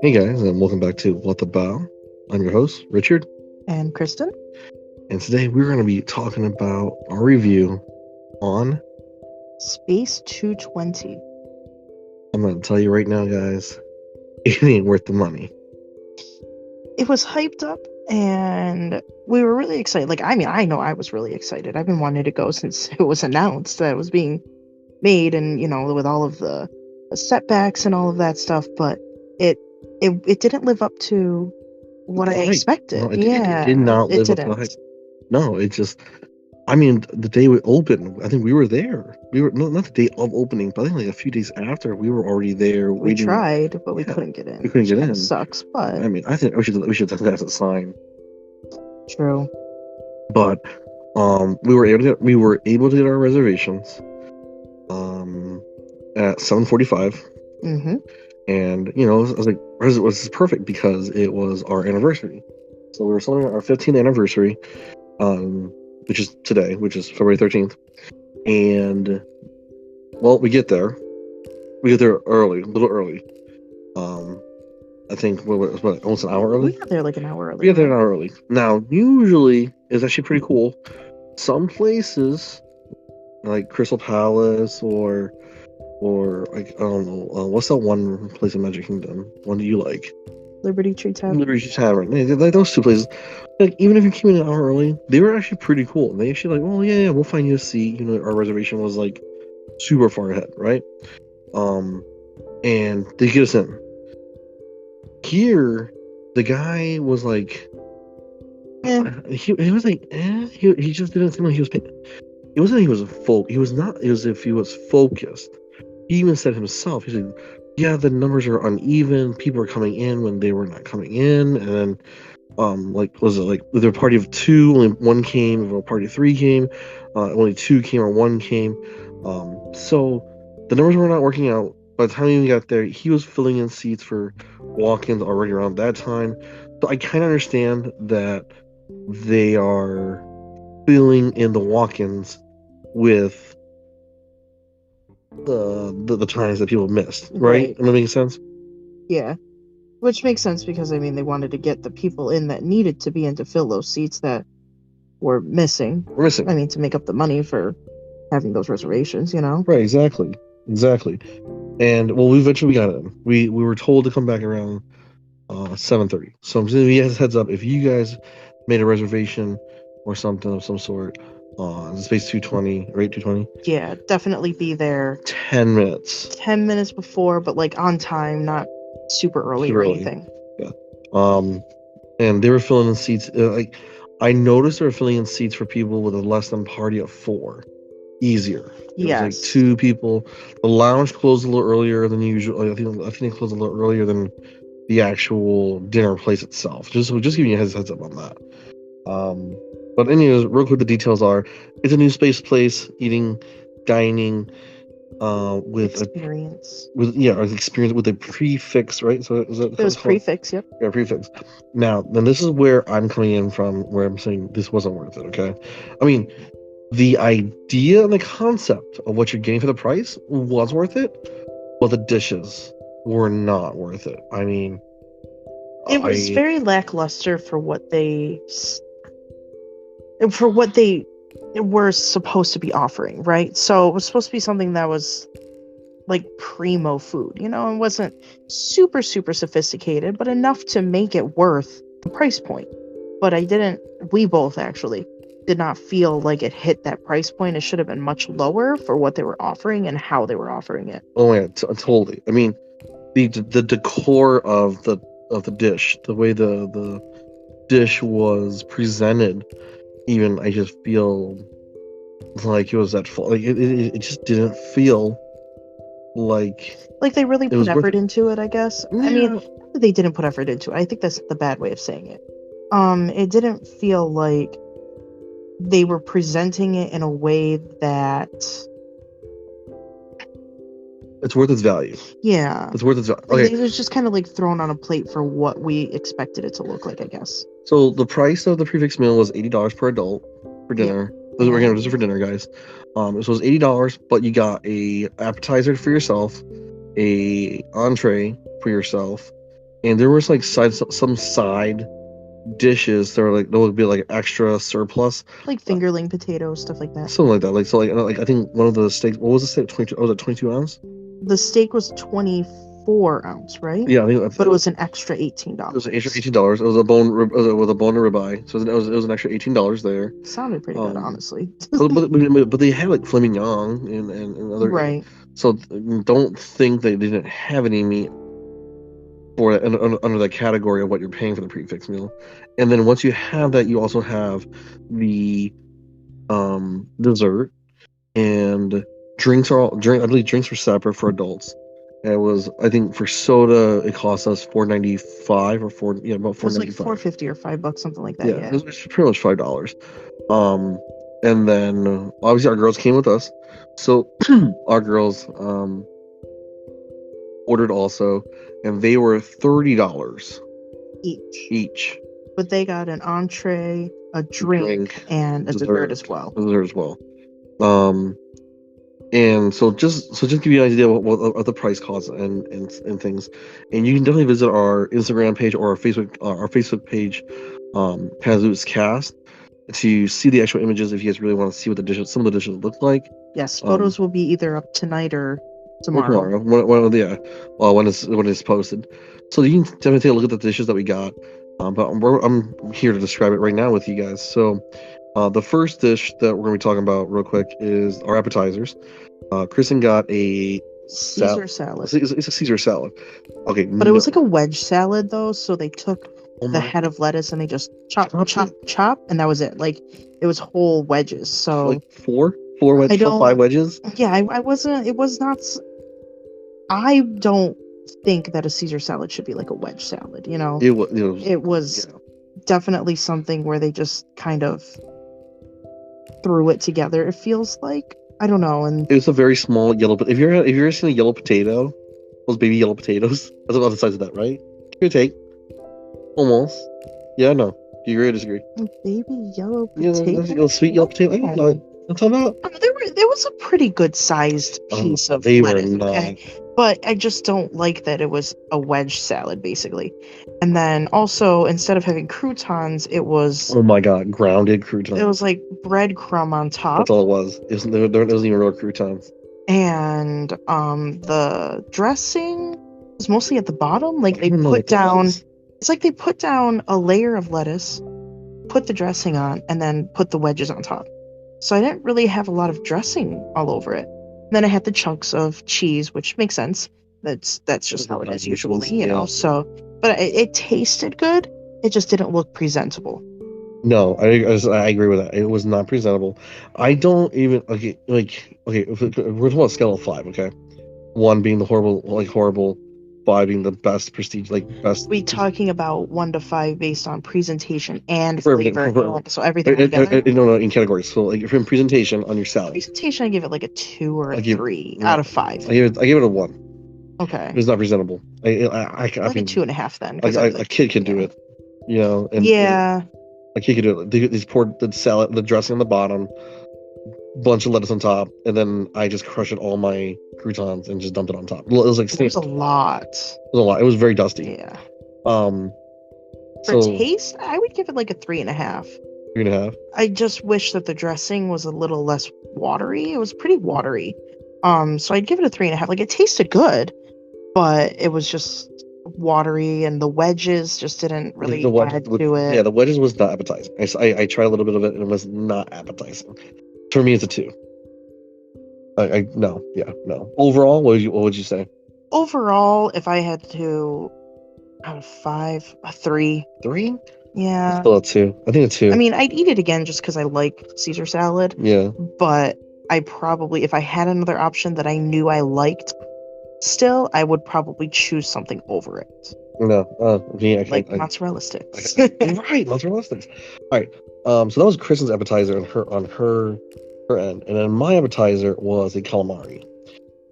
Hey guys, and welcome back to What the Bow. I'm your host, Richard, And Kristen? and today we're going to be talking about our review on. Space220. I'm going to tell you right now, guys, it ain't worth the money. It was hyped up and we were really excited. I know I was really excited. I've been wanting to go since it was announced that it was being made and, with all of the setbacks and all of that stuff, but it didn't live up to what I expected. No, it did not live up to the hype. No, it just, the day we opened, I think we were there. We were, not the day of opening, but I think like a few days after, we were already there We waiting. tried, but we couldn't get in. We couldn't get in. Sucks, but I think we should take that as a sign. True. But we were able to get our reservations at 7:45. Mm-hmm. And I was like, this was perfect because it was our anniversary. So we were celebrating our 15th anniversary, which is today, which is February 13th. And well, we get there early, a little early. I think almost an hour early. We got there like an hour early. We got there an hour early. Now, usually it's actually pretty cool. Some places, like Crystal Palace or like, I don't know, what's that one place in Magic Kingdom? One do you like? Liberty Tree Tavern. Like those two places. Like, even if you came in an hour early, they were actually pretty cool. They actually like, well, yeah, we'll find you a seat. Our reservation was like super far ahead, right? And they get us in. Here, the guy was like, he was like, he just didn't seem like he was paying. It wasn't like he was he was not as if he was focused. He even said himself, he said, yeah, the numbers are uneven. People are coming in when they were not coming in. And then, was it like, with a party of two, only one came, if a party of three came, only two came or one came. So the numbers were not working out. By the time we got there, he was filling in seats for walk-ins already around that time. So I kind of understand that they are filling in the walk-ins with the times that people missed, right? Am I making sense? Yeah, which makes sense because they wanted to get the people in that needed to be in to fill those seats that were missing. To make up the money for having those reservations, Right, exactly. And well, we eventually got in. We were told to come back around 7:30. So I'm saying, yes, heads up, if you guys made a reservation or something of some sort on Space220 or 8:220. Yeah, definitely be there 10 minutes. 10 minutes before, but like on time, not super early or anything. Yeah. And they were filling in seats. I noticed they were filling in seats for people with a less than party of 4. Easier. Yes. Like 2 people. The lounge closed a little earlier than usual. I think they closed a little earlier than the actual dinner place itself. Just giving you a heads up on that. But anyways, real quick, the details are: it's a new space place, dining, with experience. Experience with a prefix, right? So it was prefix, yep. Yeah, prefix. Now, then this is where I'm coming in from, where I'm saying this wasn't worth it. Okay, the idea and the concept of what you're getting for the price was worth it, but the dishes were not worth it. It was very lackluster for what they were supposed to be offering, right? So it was supposed to be something that was like primo food, it wasn't super, super sophisticated, but enough to make it worth the price point. But we both actually did not feel like it hit that price point. It should have been much lower for what they were offering and how they were offering it. Oh yeah, totally. The decor of the dish, the way the dish was presented, even I just feel like it was at fault. Like it just didn't feel like they really put effort into it, I guess. Yeah. They didn't put effort into it. I think that's the bad way of saying it. It didn't feel like they were presenting it in a way that it's worth its value. Yeah. It's worth its value. Okay. It was just kind of like thrown on a plate for what we expected it to look like, I guess. So the price of the prefix meal was $80 per adult for dinner. Yeah. This is for dinner, guys. So it was $80, but you got a appetizer for yourself, a entree for yourself, and there was like some side dishes that would be like extra surplus, Like fingerling potatoes, stuff like that. something like that. Like I think one of the steaks. What was the steak? 22. Oh, was it 22 ounce? The steak was 24 ounce, right? Yeah, I think that's. But it was an extra It was an extra $18. $18. It was a bone with a bone and ribeye, so it was an extra $18 there. Sounded pretty good, honestly. But they had like filet mignon and other. Right. So don't think they didn't have any meat for it under the category of what you're paying for the prefix meal. And then once you have that, you also have the dessert and drinks are all drink. I believe drinks were separate for adults. And it was, I think, for soda it cost us $4.95 or about It was like $4.95. $4.50 or $5, something like that. Yeah, Yeah. it was pretty much $5. And then obviously our girls came with us, so our girls ordered also, and they were $30 each. But they got an entree, a drink, and a dessert as well. And so just give you an idea of what the price costs and things. And you can definitely visit our Instagram page or our Facebook page, Panda-Sode's Cast, to see the actual images if you guys really want to see what some of the dishes look like. Yes, photos will be either up tonight or tomorrow. When it's posted. So you can definitely take a look at the dishes that we got. But I'm here to describe it right now with you guys. So the first dish that we're going to be talking about real quick is our appetizers. Kristen got a Caesar salad. It's a Caesar salad. Okay. But it was like a wedge salad, though. So they took the head of lettuce and they just chop, and that was it. Like, it was whole wedges. So like four wedges, 5 wedges? Yeah, I wasn't, it was not, I don't think that a Caesar salad should be like a wedge salad, you know? It was definitely something where they just kind of threw it together, it feels like. I don't know. And it was a very small yellow, but if you're ever seen a yellow potato, those baby yellow potatoes, that's about the size of that, right? Give or take. Almost. Yeah, no. Do you agree or disagree? Baby yellow potato? Yeah, sweet yellow potato. I don't know. I'm talking about. There was a pretty good sized piece of lettuce. Okay? But I just don't like that it was a wedge salad, basically. And then also, instead of having croutons, it was... Oh my god, grounded croutons. It was like breadcrumb on top. That's all it was. There wasn't even real croutons. And the dressing was mostly at the bottom. Like, they put down... It's like they put down a layer of lettuce, put the dressing on, and then put the wedges on top. So I didn't really have a lot of dressing all over it. And then I had the chunks of cheese, which makes sense. That's just how it is usually, you know. So, but it tasted good. It just didn't look presentable. No, I agree with that. It was not presentable. I don't even okay. If we're talking about a scale of 5, okay, 1 being the horrible. 5 being the best prestige, best. We talking about 1 to 5 based on presentation and flavor. So everything together. No, in categories. So like from presentation on your salad. Presentation, I give it like a 2 or a 3 out of 5. I give it a 1. Okay. It was not presentable. I mean 2.5 then. A kid can do it, you know. And a kid can do it. They just poured the salad, the dressing on the bottom, bunch of lettuce on top, and then I just crushed all my croutons and just dumped it on top. It was like it was a lot. It was a lot. It was very dusty. Yeah. For taste, I would give it like a 3.5. 3.5. I just wish that the dressing was a little less watery. It was pretty watery. So I'd give it a 3.5. Like, it tasted good, but it was just watery, and the wedges just didn't really add to it. Yeah, the wedges was not appetizing. I tried a little bit of it, and it was not appetizing. For me, it's a 2. No. Overall, what would you say? Overall, if I had to, out of 5, a 3. 3? Yeah. Still a 2. I think a 2. I mean, I'd eat it again just because I like Caesar salad. Yeah. But I probably, if I had another option that I knew I liked, still, I would probably choose something over it. No, like mozzarella sticks. Right, mozzarella sticks. All right. So that was Kristen's appetizer on her end, and then my appetizer was a calamari.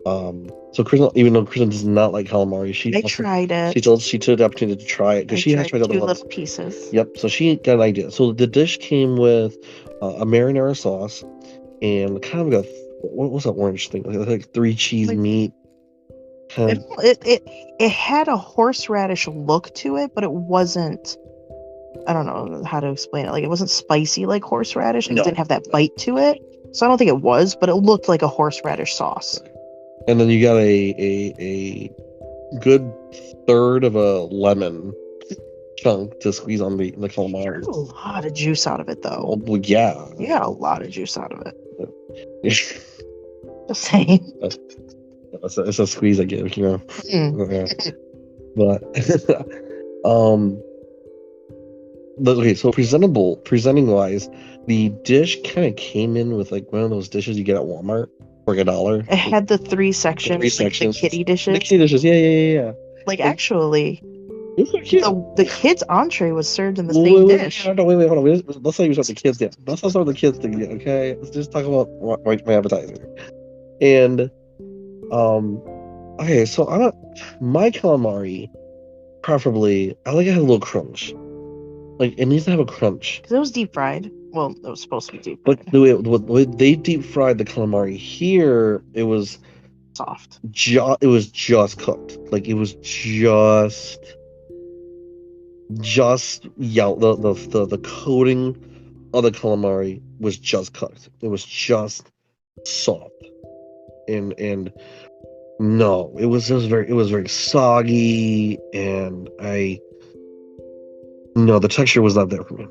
So Kristen, even though Kristen does not like calamari, I tried it. She took the opportunity to try it because she has tried other ones. 2 little pieces. Yep. So she got an idea. So the dish came with a marinara sauce and kind of what was that orange thing? Like 3 cheese meat. Kind of, It had a horseradish look to it, but it wasn't. I don't know how to explain it. Like it wasn't spicy like horseradish. Like, no. it didn't have that bite to it. So I don't think it was, but it looked like a horseradish sauce. And then you got a good third of a lemon chunk to squeeze on the You calamari. got a lot of juice out of it, though. Oh, well, yeah. You got a lot of juice out of it. Just saying. It's a squeeze I give, you know. Mm. Yeah. But okay, so presenting wise, the dish kind of came in with like one of those dishes you get at Walmart for like $1. It had the three sections, Three like sections. the kitty dishes. The kitty dishes, yeah. Like actually, It was cute. the kids' entree was served in the same dish. No, wait, hold on. Let's not use what the kids did. Let's not start with the kids thing yet, okay? Let's just talk about my appetizer. And okay, so my calamari, preferably, I like it had a little crunch. Like it needs to have a crunch. Because it was deep fried. Well, it was supposed to be deep But fried. the way they deep fried the calamari here, it was Soft. it was just cooked. Like it was just the coating of the calamari was just cooked. It was just soft. And no, it was very soggy, and the texture was not there for me.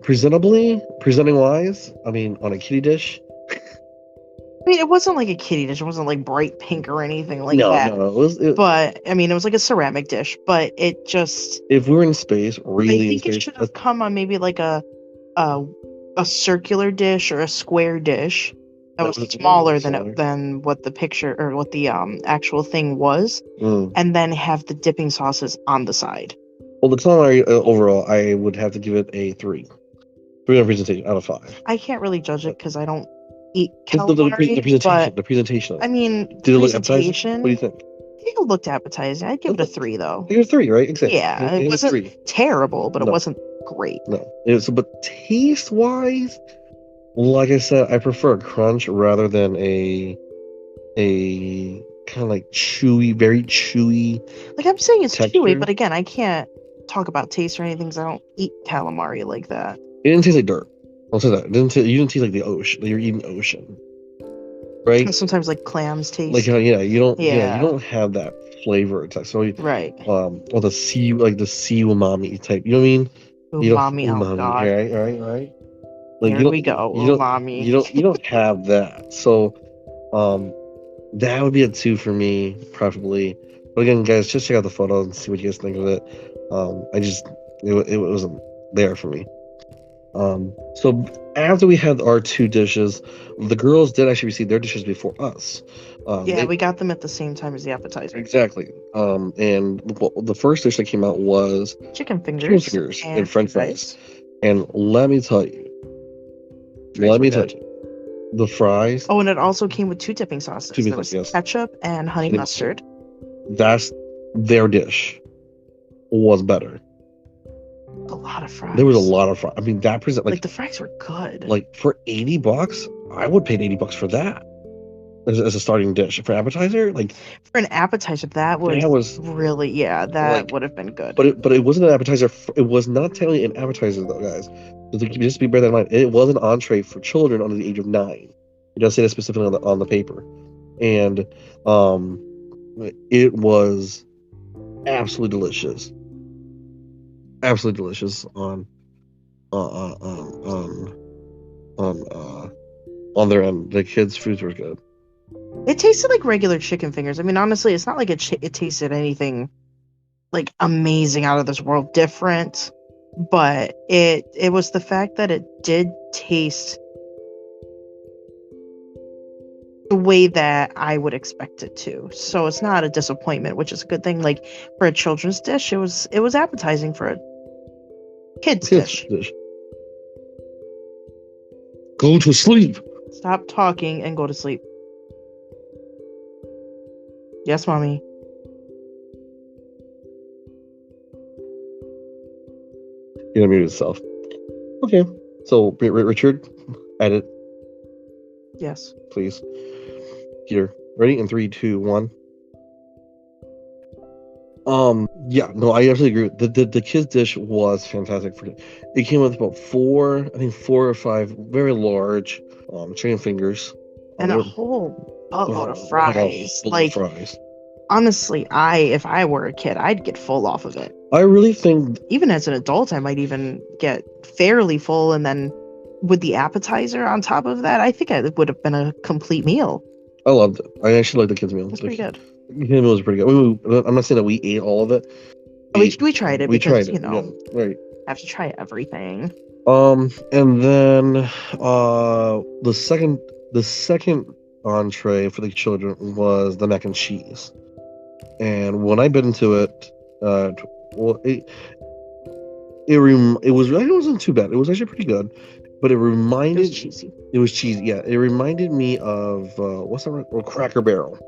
Presenting wise, I mean, on a kitty dish. I mean, it wasn't like a kitty dish. It wasn't like bright pink or anything like that. No, But I mean, it was like a ceramic dish. But it just. If we were in space, really, I think it should have come on maybe like a circular dish or a square dish that was smaller than what the picture or what the actual thing was, and then have the dipping sauces on the side. Well, the calamari overall, I would have to give it a 3. 3 on presentation out of 5. I can't really judge it because I don't eat calamari. The presentation. I mean, did it look appetizing? What do you think? I think it looked appetizing. I'd give it a 3 though. I think it was 3, right? Exactly. Yeah, it wasn't terrible, but it wasn't great. No, but taste wise, like I said, I prefer a crunch rather than a kind of like chewy, very chewy. Like I'm saying, it's texture. chewy, but again, I can't talk about taste or anything because I don't eat calamari like that. It didn't taste like dirt. I'll say that. You didn't taste like the ocean. Like you're eating ocean, right? Sometimes like clams taste. Like you don't have that flavor text. So right. Or the sea umami type. You know what I mean? Umami, oh god. Right. Like Here we go. Umami. You don't have that. So that would be a 2 for me, preferably. But again, guys, just check out the photo and see what you guys think of it. It wasn't there for me. So after we had our 2 dishes, the girls did actually receive their dishes before us. We got them at the same time as the appetizer. Exactly. And the first dish that came out was chicken fingers and French fries. And let me tell you, the fries. Oh, and it also came with 2 dipping sauces. There was ketchup and honey mustard. That's their dish. Was better. A lot of fries. There was a lot of fries. I mean, that like the fries were good. Like for $80, I would pay $80 for that as a starting dish. For an appetizer, like for an appetizer, that was really would have been good. But it wasn't an appetizer. It was not technically an appetizer though, guys. Just bear that in mind. It was an entree for children under the age of 9. It does say that specifically on the paper, and it was absolutely delicious. Absolutely delicious on their end. The kids' foods were good. It tasted like regular chicken fingers. I mean, honestly, it's not like it tasted anything like amazing, out of this world different, but it was the fact that it did taste the way that I would expect it to. So it's not a disappointment, which is a good thing. Like for a children's dish, it was appetizing for a kid's dish. Go to sleep. Stop talking and go to sleep. Yes, mommy. He unmuted himself. Okay. So Richard, edit. Yes. Please. Here. Ready? In 3, 2, 1. Yeah, no, I absolutely agree. The kids dish was fantastic. It came with about four or five very large chicken fingers. And They a were whole buttload of had a fries. full of Like, fries. honestly, if I were a kid, I'd get full off of it. I really think Even as an adult, I might even get fairly full, and then with the appetizer on top of that, I think it would have been a complete meal. I loved it. I actually liked the kids meal. It's pretty good. The kids meal was pretty good. I'm not saying that we ate all of it. We tried it We because, tried it. Yeah, right. I have to try everything. And then the second entree for the children was the mac and cheese. And when I bit into it, well, it wasn't too bad. It was actually pretty good, but It was cheesy. It was cheesy. Yeah, it reminded me of what's that? Well, Cracker Barrel.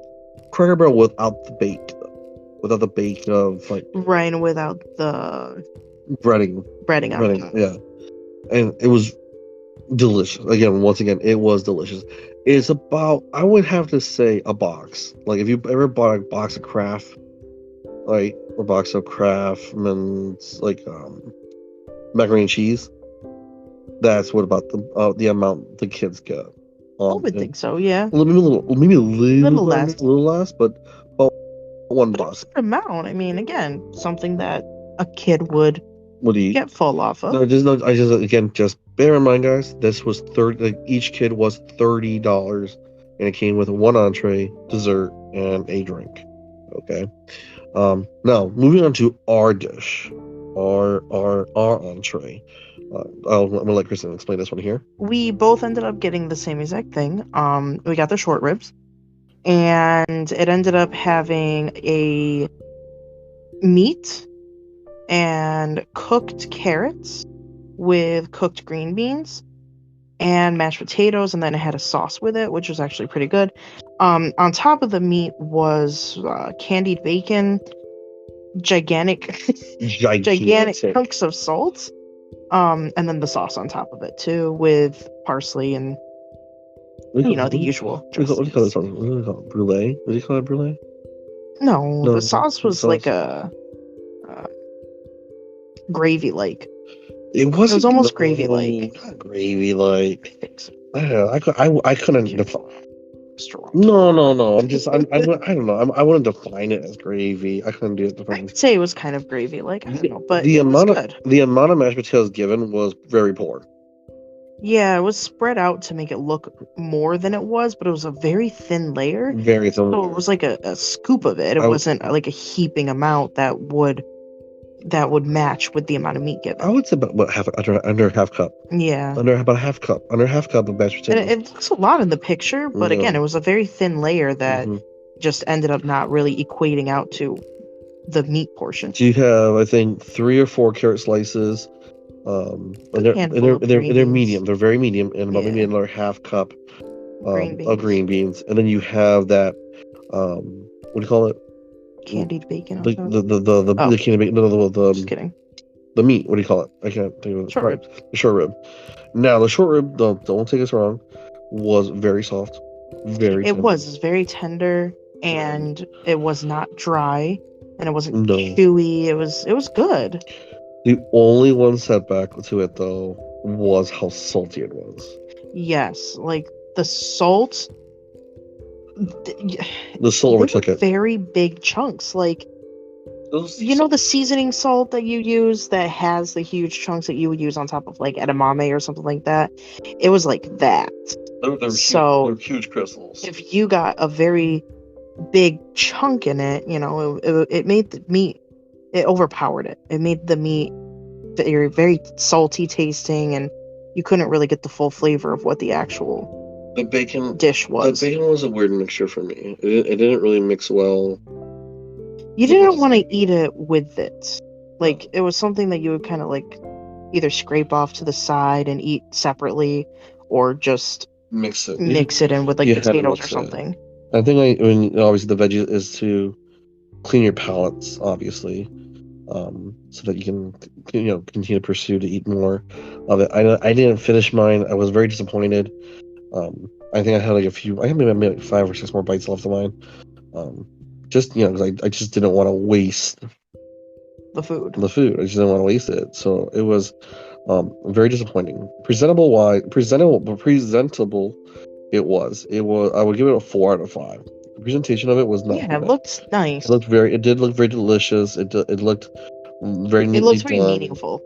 Cracker Barrel without the bake of like Right, without the breading. breading on top. Yeah, and it was delicious. Once again, it was delicious. It's about, I would have to say, a box. Like if you ever bought a box of Kraft, like a box of Kraft and like macaroni and cheese. That's what about the amount the kids get. I would think so, yeah. Maybe a little less, but about one But box. it's a good amount. I mean, again, something that a kid would eat. get full off of. Just bear in mind, guys. This was 30. Like, each kid was $30, and it came with one entree, dessert, and a drink. Okay. Now moving on to our dish, our entree. I'm gonna let Kristen explain this one here. We both ended up getting the same exact thing. We got the short ribs, and it ended up having a meat and cooked carrots with cooked green beans and mashed potatoes, and then it had a sauce with it, which was actually pretty good. On top of the meat was candied bacon, gigantic chunks of salt, and then the sauce on top of it too, with parsley and the usual. What do you call this one? What do you call it? Brulee? What do you call it? Brulee? No, the sauce was like a gravy-like. It was almost gravy-like. Not gravy-like. I think so. I don't know. I couldn't define. Strong. No. I don't know. I wouldn't define it as gravy. I couldn't do it. I would say it was kind of gravy-like. I don't know, but the it was amount good. The amount of mashed potatoes given was very poor. Yeah, it was spread out to make it look more than it was, but it was a very thin layer. Very thin. So it was like a scoop of it. It wasn't like a heaping amount that would match with the amount of meat given. I would say about under half cup. Yeah. Under a half cup of mashed potatoes. And it looks a lot in the picture, but again, it was a very thin layer that just ended up not really equating out to the meat portion. So you have, I think, 3 or 4 carrot slices. They're medium. They're very medium, and about maybe another half cup of green beans. And then you have that what do you call it? Candied bacon. The candied bacon. No, just kidding. The meat. What do you call it? I can't think of it. Short rib. The short rib. Now the short rib. Don't take us wrong. Was very soft. It was very tender, and it was not dry, and it wasn't chewy. It was good. The only one setback to it, though, was how salty it was. Yes, like the salt. The salt overtook it. Very big chunks, like the seasoning salt that you use that has the huge chunks that you would use on top of like edamame or something like that. It was like that. They're huge crystals. If you got a very big chunk in it, it made the meat. It overpowered it. It made the meat very, very salty tasting, and you couldn't really get the full flavor of what the actual dish was. The bacon was a weird mixture for me. It didn't really mix well. You didn't want to eat it with it. Like, it was something that you would kind of like either scrape off to the side and eat separately, or just mix it in with like potatoes or something. I think obviously the veggie is to clean your palates, obviously, so that you can continue to pursue to eat more of it. I didn't finish mine. I was very disappointed. I think I had like I had maybe like 5 or 6 more bites left of mine. just because I just didn't want to waste The food. I just didn't want to waste it. So it was very disappointing. Presentable. It was. I would give it a 4 out of 5. The presentation of it was not Yeah, too it bad. looked nice. It did look very delicious. It looked very It neatly looks very done. meaningful.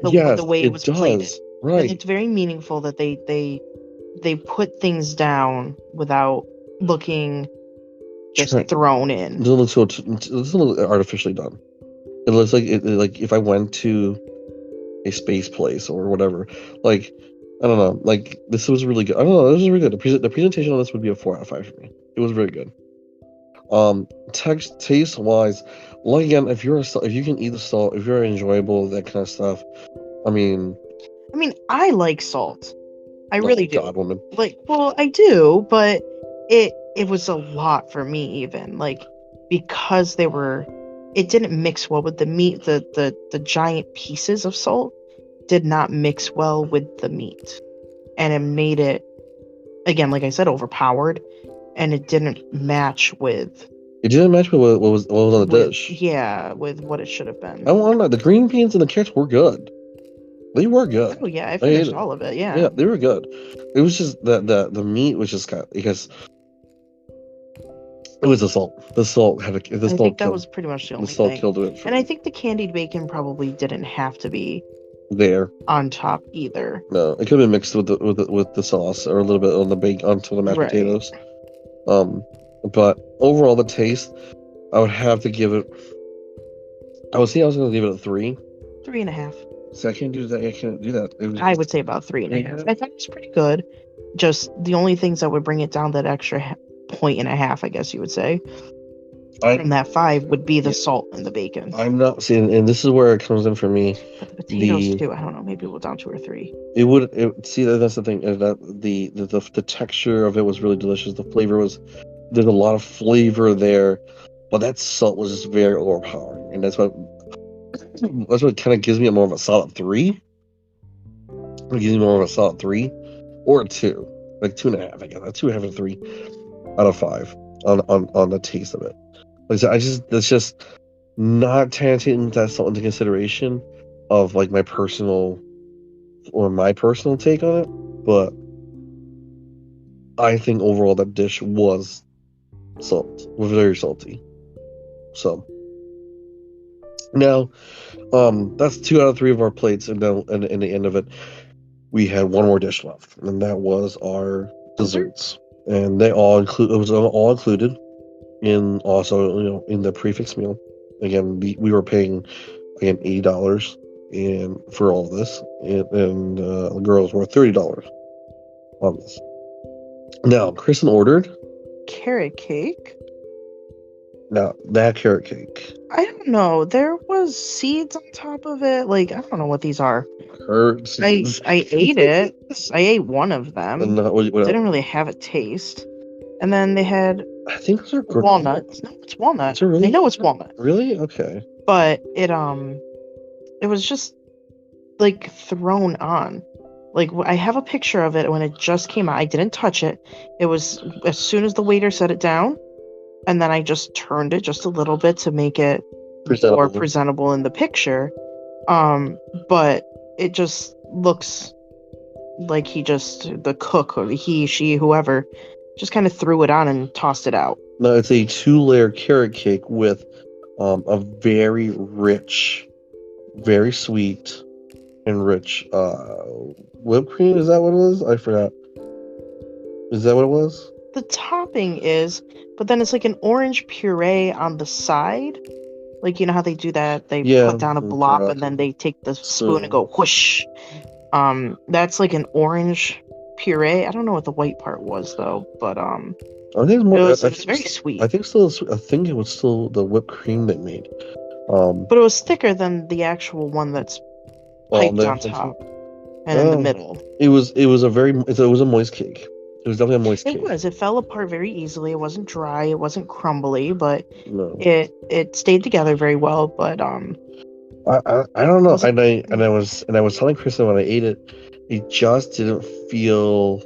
Yes, The way it was plated. does. And Right. it's very meaningful that they put things down without looking just thrown in. It doesn't look artificially done. It looks like like if I went to a space place or whatever. Like, I don't know. Like, this was really good. I don't know. This was really good. The presentation on this would be a 4 out of 5 for me. It was very good. Taste wise, like again, if you can eat the salt, if you're enjoyable, that kind of stuff. I mean, I like salt. I really do. God, woman. Like, well, I do, but it was a lot for me even. Like, because it didn't mix well with the meat. The giant pieces of salt did not mix well with the meat, and it made it, again, like I said, overpowered, and it didn't match with. It didn't match with what was on the dish. Yeah, with what it should have been. I want to. The green beans and the carrots were good. They were good. Oh yeah, I finished all of it. Yeah. Yeah, they were good. It was just the meat was just because it was the salt. The salt had a. I think that was pretty much the only thing. The salt killed it. And I think the candied bacon probably didn't have to be there on top either. No, it could have been mixed with the sauce or a little bit on the bacon onto the mashed potatoes. But overall, the taste, I would have to give it. I was going to give it a 3. 3.5. So I can't do that. I can't do that. I would say about 3.5. I thought it was pretty good. Just the only things that would bring it down that extra point and a half, I guess you would say, from that 5 would be the salt and the bacon. I'm not seeing, and this is where it comes in for me. But the potatoes too. I don't know. Maybe we'll down 2 or 3. See, that's the thing. That the texture of it was really delicious. The flavor was. There's a lot of flavor there, but that salt was just very overpowering, and that's what kind of gives me more of a solid 3. It gives me more of a solid 3 or a 2, like 2.5. I guess a 2.5 or 3 out of 5 on the taste of it. Like I said, that's just not taking that salt into consideration of like my personal take on it, but I think overall that dish was very salty. So now, that's 2 out of 3 of our plates, and then in the end of it, we had one more dish left, and that was our desserts, and it was all included in also in the prefix meal. Again, we were paying $80 and for all of this, and the girls were $30 on this. Now, Kristen ordered carrot cake. Now, that carrot cake. I don't know. There was seeds on top of it. Like, I don't know what these are. I ate it. I ate one of them. And didn't really have a taste. And then they had, I think those are walnuts. No, it's walnut. Really? I know it's walnut. Really? Okay. But it was just like thrown on. Like, I have a picture of it when it just came out. I didn't touch it. It was as soon as the waiter set it down, and then I just turned it just a little bit to make it more presentable in the picture. But it just looks like the cook or she, whoever, just kind of threw it on and tossed it out. No, it's a 2-layer carrot cake with a very rich, very sweet, and rich whipped cream. Is that what it was? I forgot. Is that what it was? The topping is, but then it's like an orange puree on the side. Like, you know how they do that? They put down a blob and then they take the spoon and go whoosh. That's like an orange puree. I don't know what the white part was though, but I think it was very sweet. I think it was still the whipped cream they made. But it was thicker than the actual one that's piped on top and in the middle. It was a moist cake. It was definitely a moist cake. It was. It fell apart very easily. It wasn't dry. It wasn't crumbly, but it stayed together very well. But I don't know. And I was telling Kristen when I ate it, it just didn't feel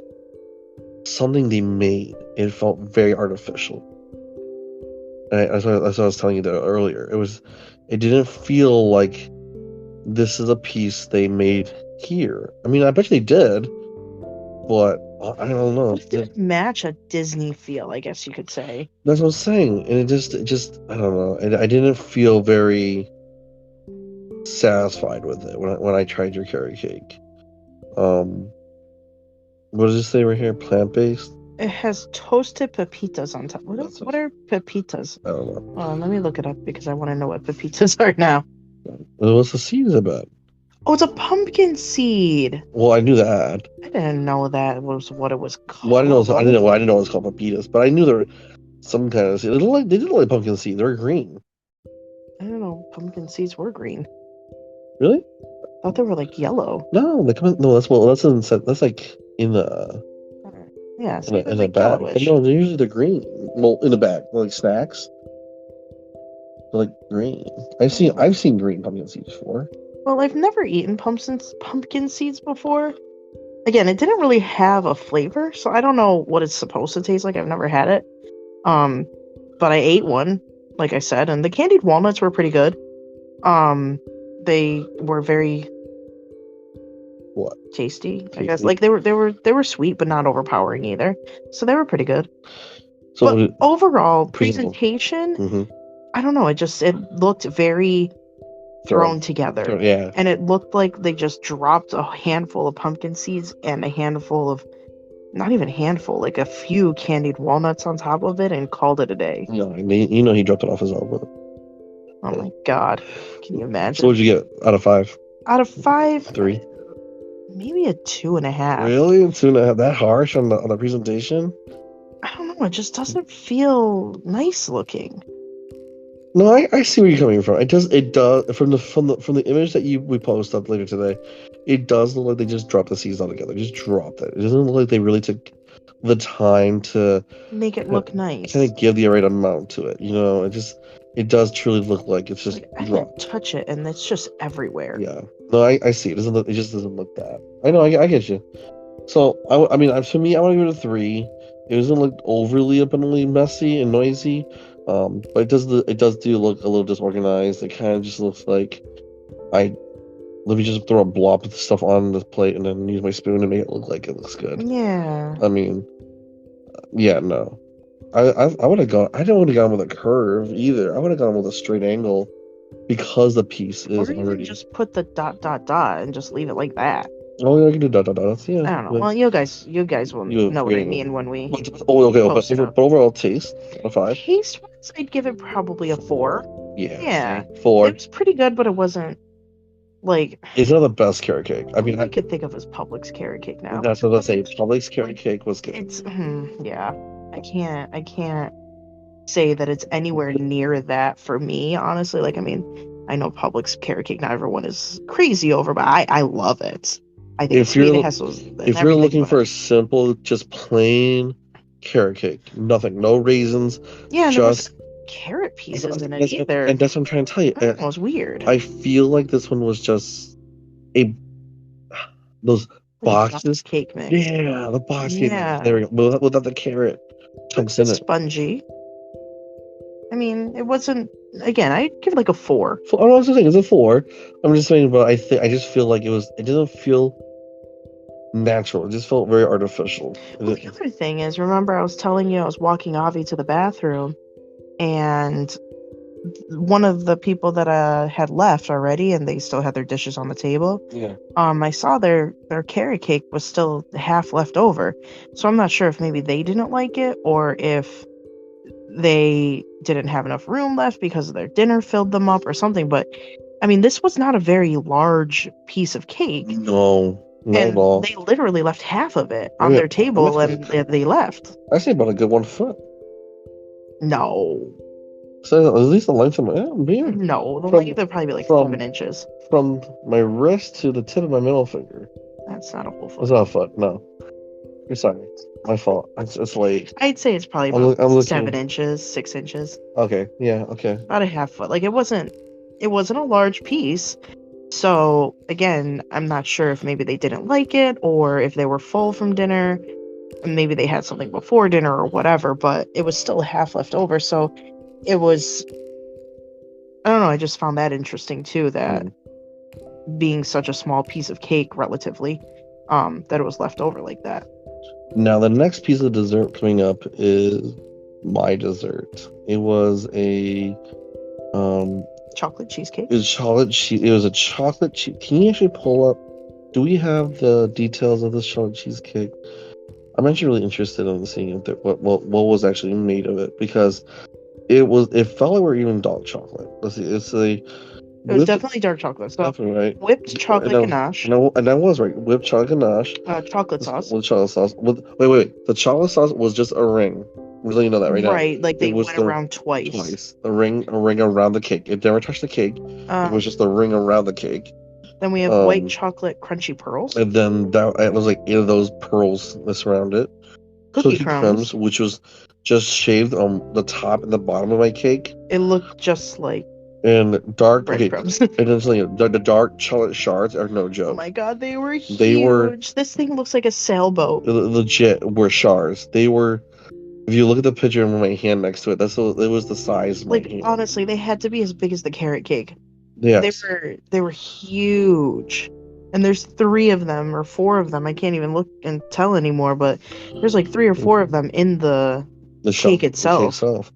something they made. It felt very artificial. That's what I was telling you earlier. It didn't feel like this is a piece they made here. I mean, I bet you they did, but I don't know. But it didn't match a Disney feel, I guess you could say. That's what I'm saying, and it just, I don't know. I didn't feel very satisfied with it when I tried your carrot cake. What does it say right here? Plant-based? It has toasted pepitas on top. What are pepitas? I don't know. Let me look it up because I want to know what pepitas are now. What's the seeds about? Oh, it's a pumpkin seed. Well, I knew that. I didn't know that was what it was called. Well, I didn't know it was called pepitas, but I knew there were some kind of seed. They did look like pumpkin seed. They were green. I don't know. Pumpkin seeds were green. Really? I thought they were like yellow. No, that's like in the yeah, in the bag. No, they're usually the green. Well, in the bag, like snacks. They're like green. I've seen green pumpkin seeds before. Well, I've never eaten pumpkin seeds before. Again, it didn't really have a flavor, so I don't know what it's supposed to taste like. I've never had it. But I ate one, like I said, and the candied walnuts were pretty good. They were very tasty, I guess. Like they were sweet but not overpowering either. So they were pretty good. So but overall presentation, I don't know, it looked very thrown together. Yeah. And it looked like they just dropped a handful of pumpkin seeds and a handful of, not even a handful, like a few candied walnuts on top of it and called it a day. No, he dropped it off his own. Oh my God. Can you imagine? So what'd you get out of 5? Out of 5? 3? Maybe a 2.5. Really? 2.5? That harsh on the presentation? I don't know. It just doesn't feel nice looking. No, I see where you're coming from. It does from the image that we post up later today. It does look like they just dropped the seeds all together. Just dropped it. It doesn't look like they really took the time to make it look nice. Kind of give the right amount to it. It does truly look like it's just I dropped. Can't touch it, and it's just everywhere. Yeah. No, I see. It just doesn't look that. I know. I get you. So I mean, for me, I want to give it a 3. It doesn't look overly abundantly messy and noisy. But it does do look a little disorganized. It kind of just looks like let me just throw a blob of stuff on the plate and then use my spoon to make it look like it looks good. Yeah. I mean, yeah, no. I would have gone. I didn't want to gone with a curve either. I would have gone with a straight angle because the piece is or even just put the ... and just leave it like that. Oh, yeah, I can do ... Yeah. I don't know. Well, you guys will know what I mean when we. But overall taste, a 5. Taste-wise, I'd give it probably a 4. Yeah. 4. It was pretty good, but it wasn't like. It's not the best carrot cake. I mean, I could think of as Publix carrot cake now. That's what I say. Publix carrot cake was good. It's yeah. I can't say that it's anywhere near that for me, honestly. Like, I mean, I know Publix carrot cake not everyone is crazy over, but I love it. I think if you're looking for a simple, just plain carrot cake, no raisins, just carrot pieces in it either. And that's what I'm trying to tell you. It was weird. I feel like this one was just those boxes cake mix. Yeah, the box cake mix. There we go. Without the carrot chunks in it. Spongy. I mean, it wasn't. Again, I give it like a 4. I was just saying it's a 4. I'm just saying, but I just feel like it didn't feel natural. It just felt very artificial. Well, the other thing is, remember I was telling you I was walking Avi to the bathroom, and one of the people that had left already, and they still had their dishes on the table. Yeah. I saw their carrot cake was still half left over, so I'm not sure if maybe they didn't like it or if they didn't have enough room left because their dinner filled them up or something. But I mean, this was not a very large piece of cake. No, not at all. They literally left half of it on their table and they left. I say about a good 1 foot. No. So at least the length of my beard. No, the length would probably be like 7 inches. From my wrist to the tip of my middle finger. That's not a whole foot. It's not a foot, no. You're sorry. My fault. It's late. I'd say it's probably about 7 inches, 6 inches. Okay, yeah, okay. About a half foot. Like it wasn't a large piece. So again, I'm not sure if maybe they didn't like it or if they were full from dinner. Maybe they had something before dinner or whatever, but it was still half left over. So it was, I don't know, I just found that interesting too, that being such a small piece of cake relatively, that it was left over like that. Now, the next piece of dessert coming up is my dessert. It was a Chocolate cheesecake. it was chocolate cheese. It was a chocolate cheese. Can you actually pull up? Do we have the details of this chocolate cheesecake? I'm actually really interested in seeing if what was actually made of it, because it felt like we're eating dark chocolate. Let's see. It's a It was definitely dark chocolate. So definitely right. whipped chocolate ganache. And I was right. Whipped chocolate ganache. Chocolate sauce. With chocolate sauce. Wait. The chocolate sauce was just a ring. We're letting you know that right now. Right, like they went around twice. A ring around the cake. It never touched the cake. It was just a ring around the cake. Then we have white chocolate crunchy pearls. And then it was like 8 of those pearls that surround it. Cookie crumbs, which was just shaved on the top and the bottom of my cake. It looked just like and dark breadcrumbs. And it's like the dark chocolate shards are no joke. Oh my god, they were huge. This thing looks like a sailboat. Legit were shards. They were. If you look at the picture of my hand next to it, it was the size of my hand. Honestly, they had to be as big as the carrot cake. Yes. They were huge. And there's 3 of them or 4 of them. I can't even look and tell anymore, but there's like 3 or 4 of them in the cake itself.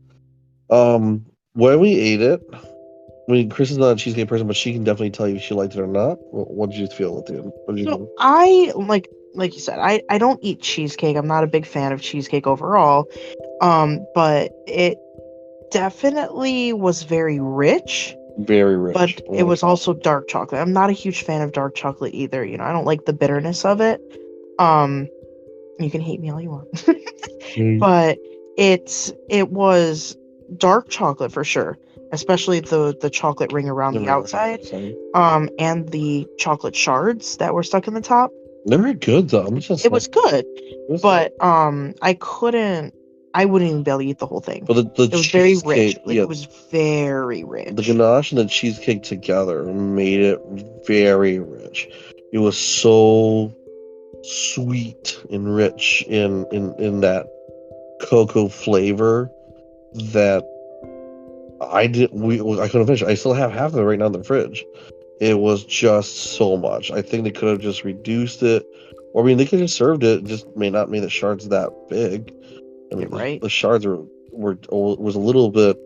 When we ate it, I mean, Chris is not a cheesecake person, but she can definitely tell you if she liked it or not. What did you feel at the end? What did you think? I like you said, I don't eat cheesecake. I'm not a big fan of cheesecake overall. But it definitely was very rich. Very rich. But it was also dark chocolate. I'm not a huge fan of dark chocolate either. You know, I don't like the bitterness of it. You can hate me all you want. But it was dark chocolate for sure. Especially the chocolate ring around the outside. And the chocolate shards that were stuck in the top. They were good though. It was good. But I wouldn't even be able to eat the whole thing. But it was very rich. It was very rich. The ganache and the cheesecake together made it very rich. It was so sweet and rich in that cocoa flavor that I couldn't finish. I still have half of it right now in the fridge. It was just so much. I think they could have just reduced it, or I mean, they could have served it. Just may not made the shards that big. I mean, the shards was a little bit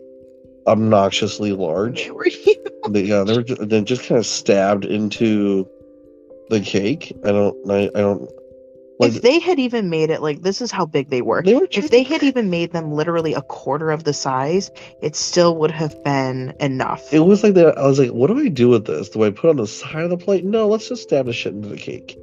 obnoxiously large. They were huge. They were just kind of stabbed into the cake. I don't. Like, if they had even made it like this is how big they were. If they had even made them literally a quarter of the size, it still would have been enough. It was like that. I was like, what do I do with this? Do I put it on the side of the plate? No, let's just stab the shit into the cake.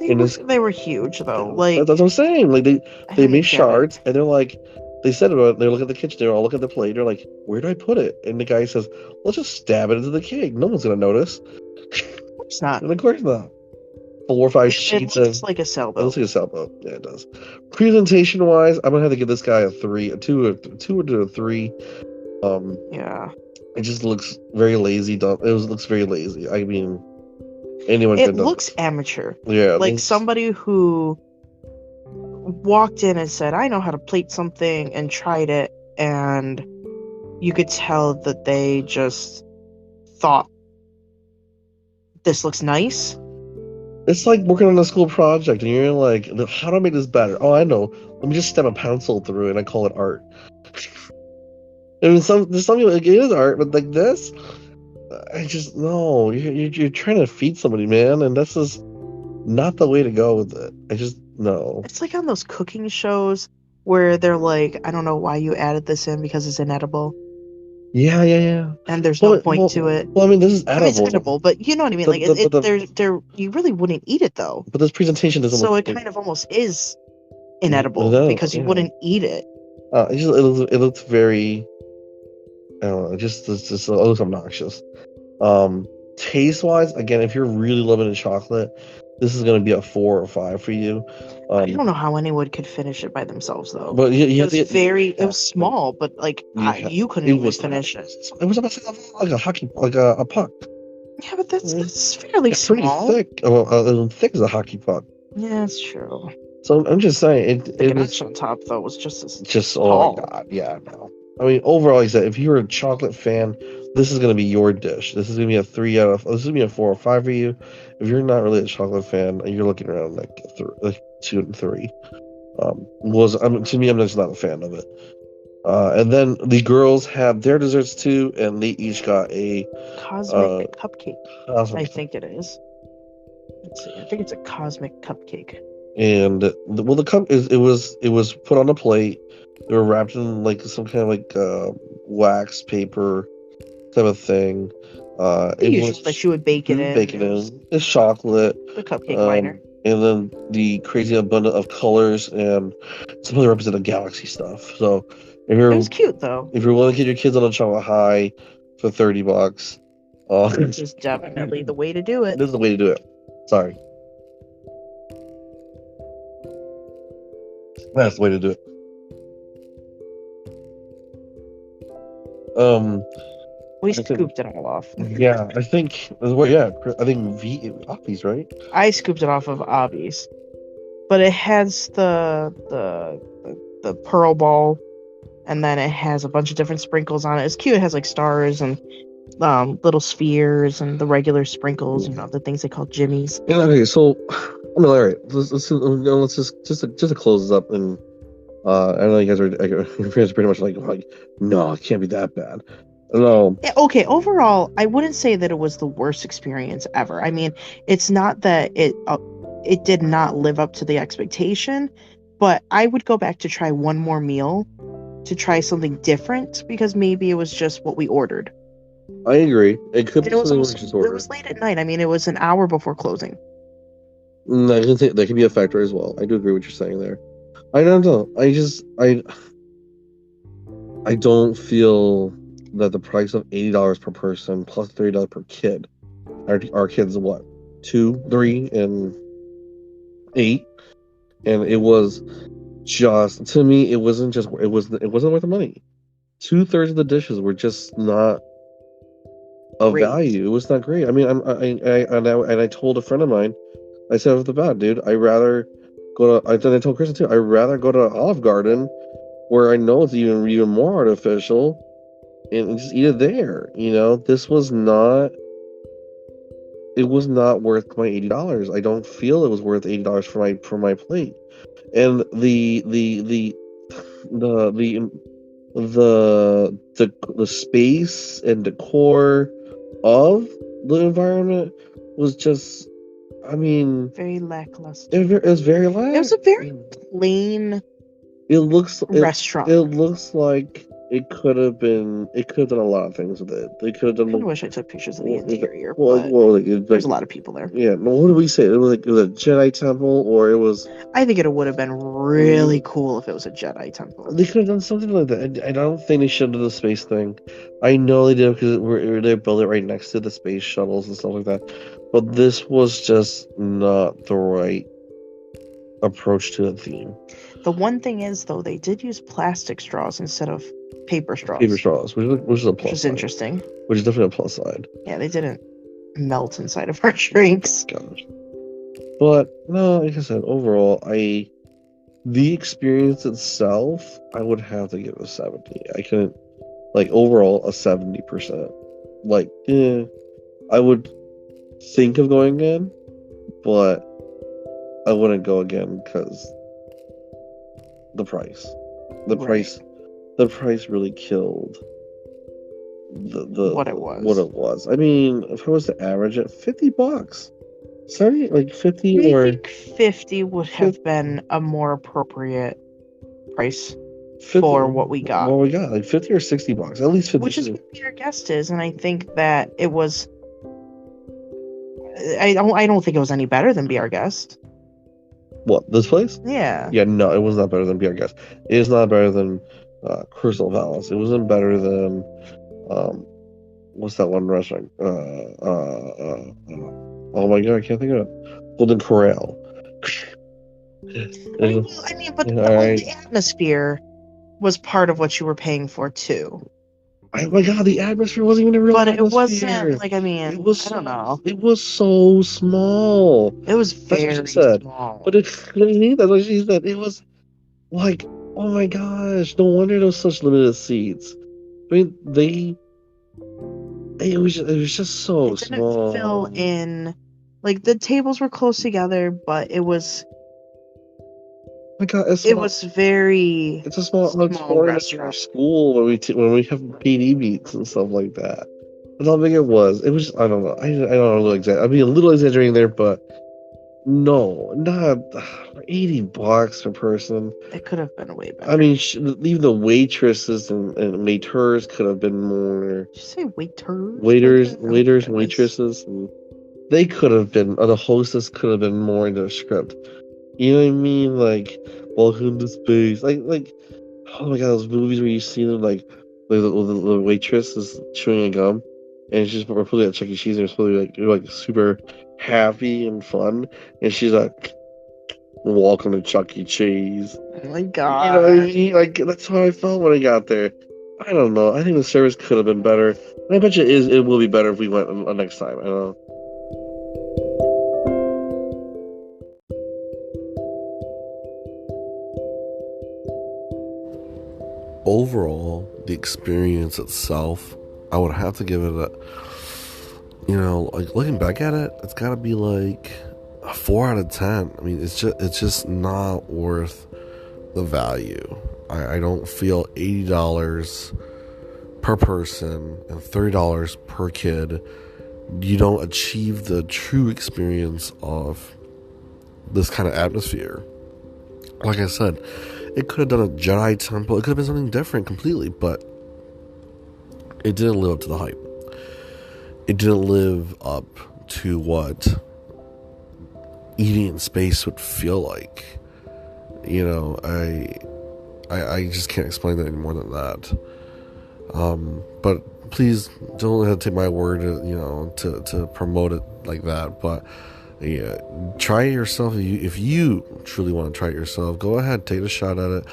They were huge though. Like that's what I'm saying. Like they made shards, and they're like, they said it. They look at the kitchen. They're all looking at the plate. They're like, where do I put it? And the guy says, let's just stab it into the cake. No one's gonna notice. Of course not. And of course not. 4 or 5 sheets of. It looks like a sailboat. It looks like a sailboat. Yeah, it does. Presentation wise, I'm gonna have to give this guy a 3, a 2 to a 3. Yeah. It just looks very lazy. Looks very lazy. I mean, anyone. It looks amateur. Yeah. Like somebody who walked in and said, "I know how to plate something," and tried it, and you could tell that they just thought, "This looks nice." It's like working on a school project, and you're like, "How do I make this better?" Oh, I know. Let me just stab a pencil through it, and I call it art. I mean, there's some people, like, it is art, but like this, I just no. You're trying to feed somebody, man, and this is not the way to go with it. I just no. It's like on those cooking shows where they're like, "I don't know why you added this in because it's inedible." Yeah. And there's no point to it. Well, I mean, this is edible. It's edible, but you know what I mean. You really wouldn't eat it though. But this presentation doesn't. So it kind of almost is inedible because you wouldn't eat it. It looks very. I don't know. It just looks obnoxious. Taste wise, again, if you're really loving chocolate, this is going to be a 4 or 5 for you. I don't know how anyone could finish it by themselves, though. But it was small, but like you couldn't even finish it. It was about like a hockey, like a puck. Yeah, but that's fairly small. Pretty thick. Well, thick as a hockey puck. Yeah, that's true. So I'm just saying, the ganache on top though was just tall. Oh my god, yeah, no. I mean, overall, like I said, if you're a chocolate fan, this is gonna be your dish. This is gonna be a 3 out of. This is gonna be a 4 or 5 for you. If you're not really a chocolate fan, you're looking around like 2 and 3. To me, I'm just not a fan of it. And then the girls have their desserts too, and they each got a Cosmic cupcake. cosmic I think it is. Let's see. I think it's a cosmic cupcake. And the cup is it was put on a plate. They were wrapped in like some kind of like wax paper type of thing. The usual that you would bake it in. Bacon in. It's chocolate. The cupcake liner. And then the crazy abundance of colors and supposed to represent a galaxy stuff. So if you're, it was cute though. If you're willing to get your kids on a chocolate high for $30, this is definitely the way to do it. This is the way to do it. Sorry. That's the way to do it. We scooped it all off. Yeah, I think. Yeah, I think Avi's, right? I scooped it off of Avi's, but it has the pearl ball, and then it has a bunch of different sprinkles on it. It's cute. It has like stars and little spheres and the regular sprinkles. You know, the things they call jimmies. Yeah, okay, so I mean, all right. Let's just to close this up, and I know you guys are pretty much like no, it can't be that bad. No. Okay, overall, I wouldn't say that it was the worst experience ever. I mean, it's not that it did not live up to the expectation, but I would go back to try one more meal to try something different because maybe it was just what we ordered. I agree. It could be something we just ordered. It was late at night. I mean, it was an hour before closing. I can think that could be a factor as well. I do agree with what you're saying there. I don't know. I don't feel that the price of $80 per person plus $30 per kid. Our kids what? 2, 3, and 8, and it was just, to me, it wasn't worth the money. 2/3 of the dishes were just not of value. It was not great. I mean, I told a friend of mine, I said off the bat, dude, I told Kristen too, I'd rather go to Olive Garden where I know it's even more artificial and just eat it there. You know, it was not worth my $80. I don't feel it was worth $80 for my plate. And the space and decor of the environment was just, I mean, very lackluster. It was very lackluster. It was a very plain restaurant. It looks like it could have done a lot of things with it. They could have done. I wish I took pictures of the interior. There's a lot of people there. Yeah. What did we say? It was a Jedi temple, or it was. I think it would have been really cool if it was a Jedi temple. They could have done something like that. I don't think they should have done the space thing. I know they did because they built it right next to the space shuttles and stuff like that. But this was just not the right approach to the theme. The one thing is, though, they did use plastic straws instead of paper straws. Which is a plus. Which is interesting. Which is definitely a plus side. Yeah, they didn't melt inside of our drinks. Gosh. But no, like I said, overall, the experience itself, I would have to give it a 70. I couldn't, overall, a 70%. I would think of going again, but I wouldn't go again because the price. The price really killed what it was. I mean, if I was to average it, $50. Sorry, 50 I think 50 would have been a more appropriate price 50, for what we got. What we got, $50 or $60, at least 50. Which is what Be Our Guest is, and I think that it was. I don't think it was any better than Be Our Guest. What, this place? Yeah. Yeah, no, it was not better than Be Our Guest. It is not better than Crystal Palace. It wasn't better than what's that one restaurant? Oh my god, I can't think of it. Golden Corral. The atmosphere was part of what you were paying for too. Oh my god, the atmosphere wasn't even a real atmosphere. But it wasn't I don't know. It was so small. It was very small. But that's what she said. It was Oh my gosh! No wonder there was such limited seats. I mean, it was just so It didn't fill small. in. Like the tables were close together, but it was Oh my God, it's it small. was very It's a small small auditorium at our restaurant. school when we have PD meets and stuff like that. That's how big it was. It was I don't know. I don't know exactly. I mean, a little exaggerating there, but no, not for $80 per person. It could have been way I better. mean, even the waitresses and waiters could have been more. Did you say waiters? Waiters and Goodness. waitresses, and they could have been, or the hostess could have been more into the script. You know what I mean? Like, welcome to space. Oh my God, those movies where you see them, like the waitress is chewing a gum, and she's probably at Chuck E. Cheese, and it's probably like super happy and fun, and she's like, "Welcome to Chuck E. Cheese." Oh my You know what I god. mean? Like that's how I felt when I got there. I don't know. I think the service could have been better. And I bet you it will be better if we went next time. I don't know. Overall, the experience itself, I would have to give it like looking back at it, it's got to be like a 4 out of 10. I mean, it's just not worth the value. I don't feel $80 per person and $30 per kid. You don't achieve the true experience of this kind of atmosphere. Like I said, it could have done a Jedi temple. It could have been something different completely, but it didn't live up to the hype. It didn't live up to what eating in space would feel like. I just can't explain that any more than that. But please don't have to take my word, to promote it like that. But yeah, try it yourself. If you truly want to try it yourself, go ahead, take a shot at it.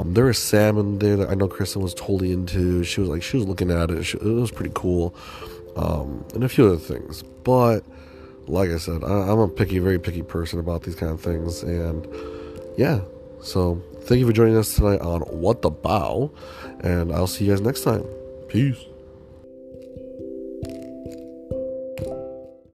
There was salmon there that I know Kristen was totally into. She was looking at it. It was pretty cool, and a few other things. But like I said, I'm a very picky person about these kind of things, and yeah. So thank you for joining us tonight on What the Bow, and I'll see you guys next time. Peace.